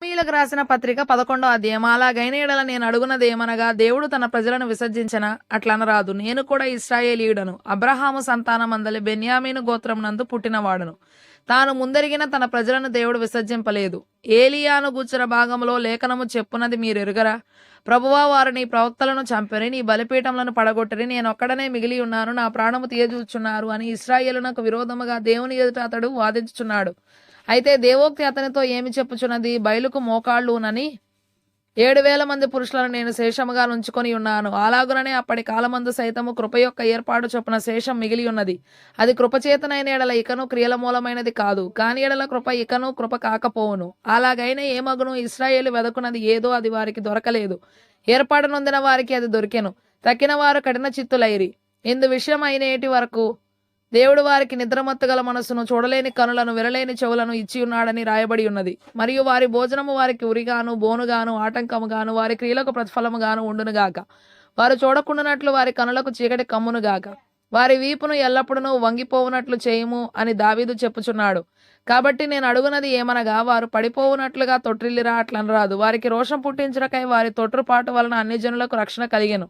రోమీయులకు రాసిన పత్రిక 11వ అధ్యాయం. అలాగైన ఎడల నేను అడుగునదేమనగా, దేవుడు తన ప్రజలను విసర్జించనా? అట్లనరాదు. నేను కూడా ఇశ్రాయేలీయుడను, అబ్రహాము సంతానమందలి బెన్యామీను గోత్రమునందు పుట్టినవాడను. తాను ముందరిగిన తన ప్రజలను దేవుడు విసర్జింపలేదు. ఏలియాను గూర్చిన భాగంలో లేఖనము చెప్పున్నది మీరెరుగరా? ప్రభువా, వారు నీ ప్రవక్తలను చంపిరి, నీ బలిపీఠములను పడగొట్టిరి, నేనొక్కడనే మిగిలి ఉన్నాను, నా ప్రాణము తీయజూచున్నారు అని ఇశ్రాయేలునకు విరోధముగా దేవుని ఎదుట అతడు వాదించుచున్నాడు. అయితే దేవోక్తి అతనితో ఏమి చెప్పుచున్నది? బయలుకు మోకాళ్ళునని 7,000 మంది పురుషులను నేను శేషముగా నుంచుకొని ఉన్నాను. అలాగుననే అప్పటి కాలమందు సైతము కృప యొక్క ఏర్పాటు చొప్పున శేషం మిగిలి ఉన్నది. అది కృపచేతనైన ఎడల ఇకను క్రియల మూలమైనది కాదు, కాని ఎడల కృప ఇకను కృప కాకపోవును. అలాగైన ఏమగును? ఇశ్రాయేలు వెదకున్నది ఏదో అది వారికి దొరకలేదు, ఏర్పాటు నొందిన వారికి అది దొరికెను. తక్కిన వారు కఠిన చిత్తులైరి. ఇందు విషయం అయినేటి వరకు దేవుడు వారికి నిద్రమత్తు గల మనసును, చూడలేని కనులను, వినలేని చెవులను ఇచ్చి ఉన్నాడని రాయబడి ఉన్నది. మరియు వారి భోజనము వారికి ఉరిగాను, బోనుగాను, ఆటంకముగాను, వారి క్రియలకు ప్రతిఫలముగాను ఉండునుగాక. వారు చూడకుండానట్లు వారి కనులకు చీకటి కమ్మునుగాక. వారి వీపును ఎల్లప్పుడూ వంగిపోవునట్లు చేయము అని దావీదు చెప్పుచున్నాడు. కాబట్టి నేను అడుగునది ఏమనగా, వారు పడిపోవునట్లుగా తొట్టిల్లిరా అట్లనరాదు. వారికి రోషం పుట్టించుటకై వారి తొట్రుపాటు వలన అన్ని జనులకు రక్షణ కలిగెను.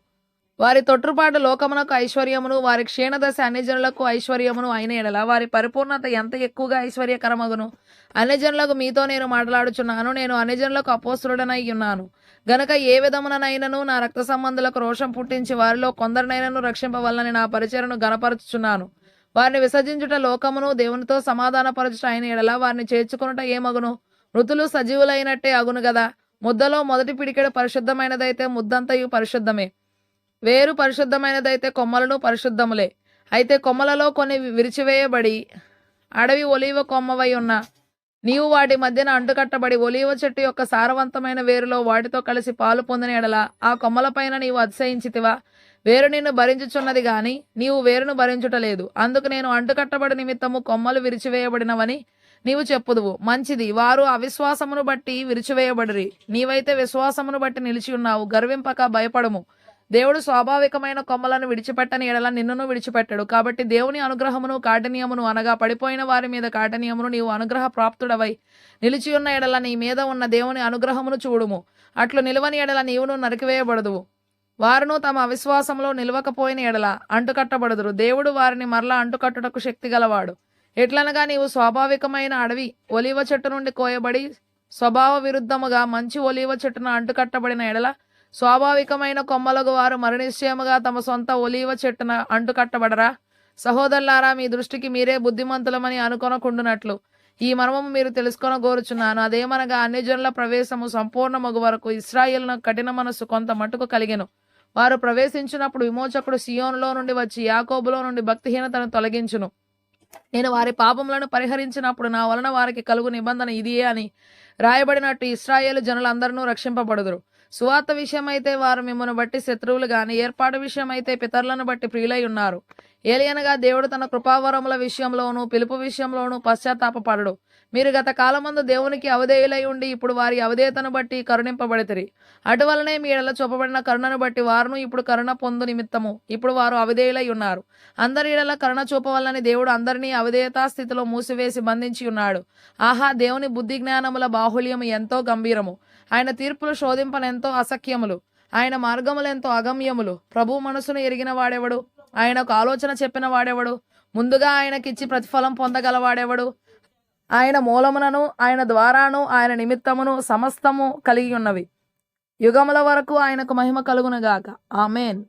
వారి తొట్రుపాటు లోకమునకు ఐశ్వర్యమును, వారి క్షీణదశ అన్ని జనులకు ఐశ్వర్యమును అయిన ఎడల వారి పరిపూర్ణత ఎంత ఎక్కువగా ఐశ్వర్యకరమగును. అన్ని జనులకు మీతో నేను మాట్లాడుచున్నాను, నేను అన్ని జనులకు అపోస్తులుడనై ఉన్నాను గనుక ఏ విధముననైనను నా రక్త సంబంధులకు రోషం పుట్టించి వారిలో కొందరినైనను రక్షింపవలనని నా పరిచయను గనపరుచుచున్నాను. వారిని విసర్జించుట లోకమును దేవునితో సమాధానపరచుట అయిన ఎడల వారిని చేర్చుకునుట ఏమగును? మృతులు సజీవులైనట్టే అగును గదా. ముద్దలో మొదటి పిడికెడు పరిశుద్ధమైనదైతే ముద్దంతయు పరిశుద్ధమే. వేరు పరిశుద్ధమైనదైతే కొమ్మలను పరిశుద్ధములే. అయితే కొమ్మలలో కొన్ని విరిచివేయబడి అడవి ఒలీవ కొమ్మవై ఉన్న నీవు వాటి మధ్యన అంటుకట్టబడి ఒలీవ చెట్టు యొక్క సారవంతమైన వేరులో వాటితో కలిసి పాలు పొందిన ఎడల ఆ కొమ్మలపైన నీవు అతిశయించితివా? వేరు నిన్ను భరించుచున్నది గాని నీవు వేరును భరించుటలేదు. అందుకు నేను అంటుకట్టబడి నిమిత్తము కొమ్మలు విరిచివేయబడినవని నీవు చెప్పుదువు. మంచిది, వారు అవిశ్వాసమును బట్టి విరిచివేయబడిరి, నీవైతే విశ్వాసమును బట్టి నిలిచి ఉన్నావు. గర్వింపక భయపడము. దేవుడు స్వాభావికమైన కొమ్మలను విడిచిపెట్టని ఎడల నిన్నును విడిచిపెట్టడు. కాబట్టి దేవుని అనుగ్రహమును కాఠిన్యమును, అనగా పడిపోయిన వారి మీద కాఠిన్యమును, నీవు అనుగ్రహ ప్రాప్తుడవై నిలిచి ఉన్న ఎడల నీ మీద ఉన్న దేవుని అనుగ్రహమును చూడుము. అట్లు నిలువని ఎడల నీవును నరికివేయబడదువు. వారును తమ అవిశ్వాసంలో నిలవకపోయిన ఎడల అంటుకట్టబడదురు. దేవుడు వారిని మరలా అంటుకట్టుటకు శక్తి గలవాడు. ఎట్లనగా నీవు స్వాభావికమైన అడవి ఒలీవ చెట్టు నుండి కోయబడి స్వభావ విరుద్ధముగా మంచి ఒలీవ చెట్టును అంటుకట్టబడిన ఎడల స్వాభావికమైన కొమ్మలకు వారు మరణిశ్చయముగా తమ సొంత ఒలీవ చెట్టున అంటుకట్టబడరా? సహోదరులారా, మీ దృష్టికి మీరే బుద్ధిమంతులమని అనుకొనకుండునట్లు ఈ మర్మము మీరు తెలుసుకొనగోరుచున్నాను. అదేమనగా అన్ని జనుల ప్రవేశము సంపూర్ణమగు వరకు ఇశ్రాయేలునకు కఠిన మనస్సు కొంత మట్టుకు కలిగెను. వారు ప్రవేశించినప్పుడు విమోచకుడు సియోనులో నుండి వచ్చి యాకోబులో నుండి భక్తిహీనతను తొలగించును. నేను వారి పాపములను పరిహరించినప్పుడు నా వలన వారికి కలుగు నిబంధన ఇదియే అని రాయబడినట్టు ఇశ్రాయేలు జనులందరూ రక్షింపబడుదురు. సువార్త విషయమైతే వారు మిమ్మల్ని బట్టి శత్రువులు గాని, ఏర్పాటు విషయమైతే పితరులను బట్టి ప్రియులై ఉన్నారు. ఏలియనగా దేవుడు తన కృపావరముల విషయంలోనూ పిలుపు విషయంలోనూ పశ్చాత్తాపపడడు. మీరు గత కాలమందు దేవునికి అవధేయులై ఉండి ఇప్పుడు వారి అవధేయతను బట్టి కరుణింపబడితిరి. అటువలనే మీ ఎడల చూపబడిన కరుణను బట్టి వారును ఇప్పుడు కరుణ పొందు నిమిత్తము ఇప్పుడు వారు అవధేయులై ఉన్నారు. అందరి ఎడల కరుణ చూపవలనని దేవుడు అందరినీ అవధేయతా స్థితిలో మూసివేసి బంధించి ఉన్నాడు. ఆహా, దేవుని బుద్ధి జ్ఞానముల బాహుళ్యము ఎంతో గంభీరము, ఆయన తీర్పులు శోధింపనెంతో అసఖ్యములు, ఆయన మార్గములెంతో అగమ్యములు. ప్రభు మనసును ఎరిగిన వాడెవడు? ఆయనకు ఆలోచన చెప్పిన వాడెవడు? ముందుగా ఆయనకిచ్చి ప్రతిఫలం పొందగలవాడెవడు? ఆయన మూలమునను ఆయన ద్వారాను ఆయన నిమిత్తమును సమస్తము కలిగి ఉన్నవి. యుగముల వరకు ఆయనకు మహిమ కలుగునుగాక. ఆమేన్.